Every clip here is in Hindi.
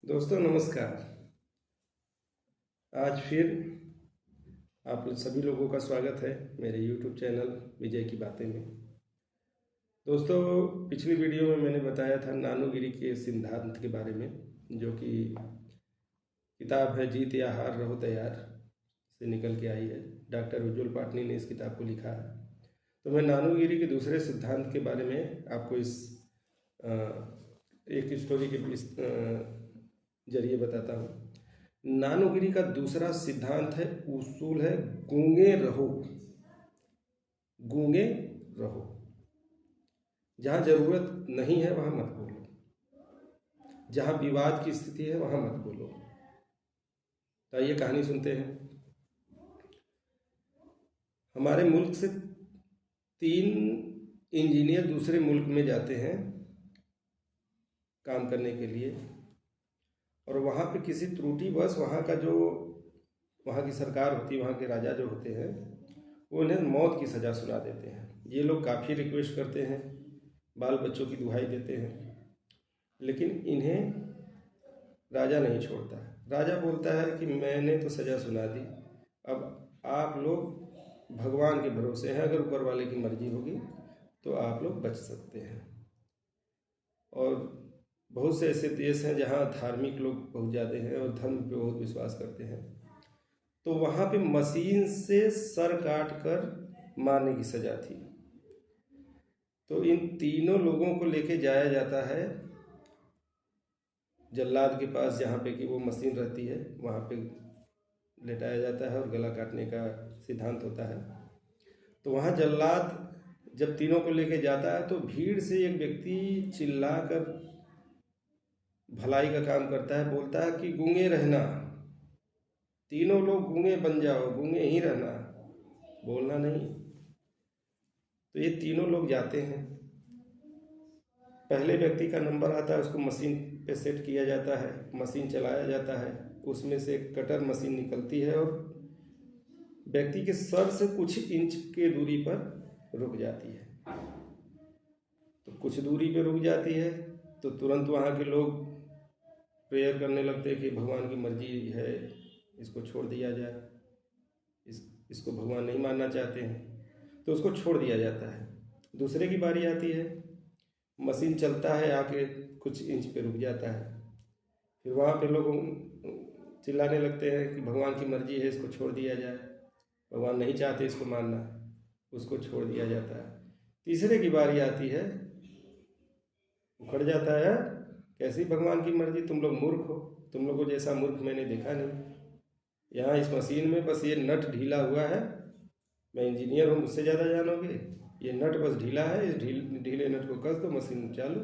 दोस्तों नमस्कार। आज फिर आप सभी लोगों का स्वागत है मेरे YouTube चैनल विजय की बातें में। दोस्तों पिछली वीडियो में मैंने बताया था नानूगिरी के सिद्धांत के बारे में, जो कि किताब है जीत या हार रहो तैयार से निकल के आई है। डॉक्टर उज्ज्वल पाटनी ने इस किताब को लिखा है। तो मैं नानूगिरी के दूसरे सिद्धांत के बारे में आपको इस एक स्टोरी के जरिए बताता हूँ। नानूगिरी का दूसरा सिद्धांत है, उसूल है गूंगे रहो। गूंगे रहो, जहाँ जरूरत नहीं है वहाँ मत बोलो, जहाँ विवाद की स्थिति है वहाँ मत बोलो। तो ये कहानी सुनते हैं। हमारे मुल्क से 3 इंजीनियर दूसरे मुल्क में जाते हैं काम करने के लिए, और वहाँ पे किसी त्रुटिवश वहाँ की सरकार होती है, वहाँ के राजा जो होते हैं, वो इन्हें मौत की सज़ा सुना देते हैं। ये लोग काफ़ी रिक्वेस्ट करते हैं, बाल बच्चों की दुहाई देते हैं, लेकिन इन्हें राजा नहीं छोड़ता। राजा बोलता है कि मैंने तो सज़ा सुना दी, अब आप लोग भगवान के भरोसे हैं, अगर ऊपर वाले की मर्जी होगी तो आप लोग बच सकते हैं। और बहुत से ऐसे देश हैं जहाँ धार्मिक लोग बहुत ज़्यादा हैं और धर्म पे बहुत विश्वास करते हैं, तो वहाँ पे मशीन से सर काट कर मारने की सज़ा थी। तो इन तीनों लोगों को लेके जाया जाता है जल्लाद के पास, जहाँ पे कि वो मशीन रहती है, वहाँ पे लेटाया जाता है और गला काटने का सिद्धांत होता है। तो वहाँ जल्लाद जब तीनों को लेके जाता है तो भीड़ से एक व्यक्ति चिल्लाकर भलाई का काम करता है, बोलता है कि गूंगे रहना, तीनों लोग गूंगे बन जाओ, गूंगे ही रहना, बोलना नहीं। तो ये तीनों लोग जाते हैं। पहले व्यक्ति का नंबर आता है, उसको मशीन पे सेट किया जाता है, मशीन चलाया जाता है, उसमें से एक कटर मशीन निकलती है और व्यक्ति के सर से कुछ इंच के दूरी पर रुक जाती है। तो कुछ दूरी पे रुक जाती है तो तुरंत वहाँ के लोग प्रेयर करने लगते हैं कि भगवान की मर्जी है, इसको छोड़ दिया जाए, इसको भगवान नहीं मानना चाहते हैं, तो उसको छोड़ दिया जाता है। दूसरे की बारी आती है, मशीन चलता है, आके कुछ इंच पे रुक जाता है, फिर वहाँ पे लोग चिल्लाने लगते हैं कि भगवान की मर्जी है, इसको छोड़ दिया जाए, भगवान नहीं चाहते इसको मानना, उसको छोड़ दिया जाता है। तीसरे की बारी आती है, उखड़ जाता है, कैसी भगवान की मर्जी, तुम लोग मूर्ख हो, तुम लोगों जैसा मूर्ख मैंने देखा नहीं। यहाँ इस मशीन में बस ये नट ढीला हुआ है, मैं इंजीनियर हूँ, मुझसे ज़्यादा जानोगे, ये नट बस ढीला है, इस ढीले नट को कस दो, मशीन चालू।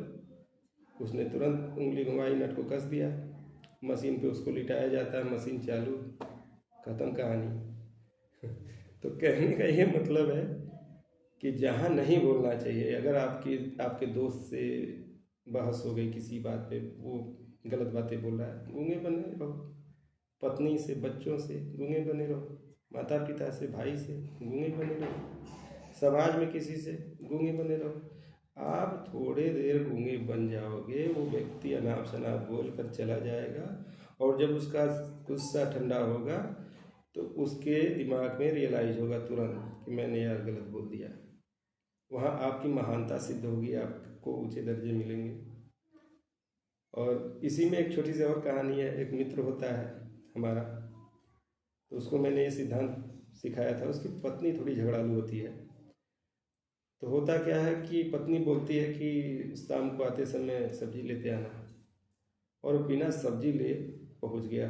उसने तुरंत उंगली घुमाई, नट को कस दिया, मशीन पे उसको लिटाया जाता है, मशीन चालू, ख़त्म कहानी। तो कहने का ये मतलब है कि जहाँ नहीं बोलना चाहिए, अगर आपके दोस्त से बहस हो गई किसी बात पे, वो गलत बातें बोल रहा है, गूंगे बने रहो। पत्नी से, बच्चों से गूंगे बने रहो, माता पिता से, भाई से गूंगे बने रहो, समाज में किसी से गूंगे बने रहो। आप थोड़े देर गूंगे बन जाओगे, वो व्यक्ति अनाप शनाप बोल कर चला जाएगा, और जब उसका गुस्सा ठंडा होगा तो उसके दिमाग में रियलाइज होगा तुरंत कि मैंने यार गलत बोल दिया। वहाँ आपकी महानता सिद्ध होगी, आपको ऊंचे दर्जे मिलेंगे। और इसी में एक छोटी सी और कहानी है। एक मित्र होता है हमारा, तो उसको मैंने ये सिद्धांत सिखाया था। उसकी पत्नी थोड़ी झगड़ालू होती है। तो होता क्या है कि पत्नी बोलती है कि शाम को आते समय सब्जी लेते आना, और बिना सब्जी ले पहुंच गया।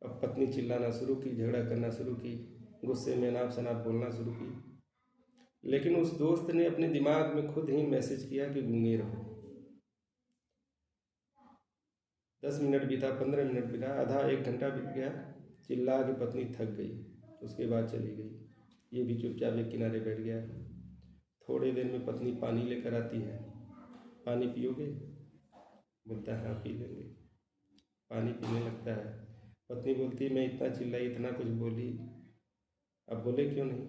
अब पत्नी चिल्लाना शुरू की, झगड़ा करना शुरू की, गुस्से में अनाप शनाप बोलना शुरू की। लेकिन उस दोस्त ने अपने दिमाग में खुद ही मैसेज किया कि गूंगे रहो। 10 मिनट बीता, 15 मिनट बीता, आधा 1 घंटा बीत गया, चिल्ला के पत्नी थक गई, उसके बाद चली गई। ये भी चुपचाप एक किनारे बैठ गया। थोड़ी देर में पत्नी पानी लेकर आती है, पानी पियोगे? बोलता है हाँ पी लेंगे। पानी पीने लगता है। पत्नी बोलती है मैं इतना चिल्लाई, इतना कुछ बोली, अब बोले क्यों नहीं?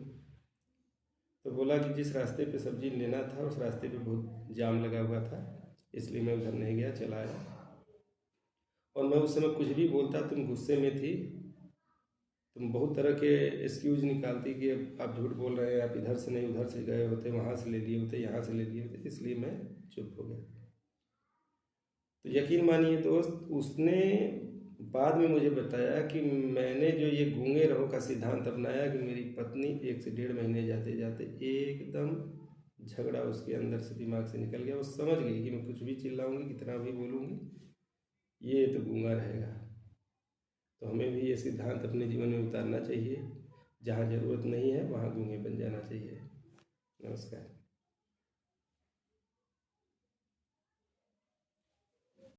तो बोला कि जिस रास्ते पे सब्जी लेना था उस रास्ते पे बहुत जाम लगा हुआ था, इसलिए मैं उधर नहीं गया, चला आया। और मैं उस समय कुछ भी बोलता, तुम गुस्से में थी, तुम बहुत तरह के एक्सक्यूज निकालती कि आप झूठ बोल रहे हैं, आप इधर से नहीं उधर से गए होते, वहाँ से ले लिए होते, यहाँ से ले लिए होते, इसलिए मैं चुप हो गया। तो यकीन मानिए दोस्त, उसने बाद में मुझे बताया कि मैंने जो ये गूंगे रहो का सिद्धांत अपनाया कि मेरी पत्नी 1 से 1.5 महीने जाते जाते एकदम झगड़ा उसके अंदर से दिमाग से निकल गया। वो समझ गई कि मैं कुछ भी चिल्लाऊंगी, कितना भी बोलूँगी, ये तो गूंगा रहेगा। तो हमें भी ये सिद्धांत अपने जीवन में उतारना चाहिए, जहाँ ज़रूरत नहीं है वहाँ गूंगे बन जाना चाहिए। नमस्कार।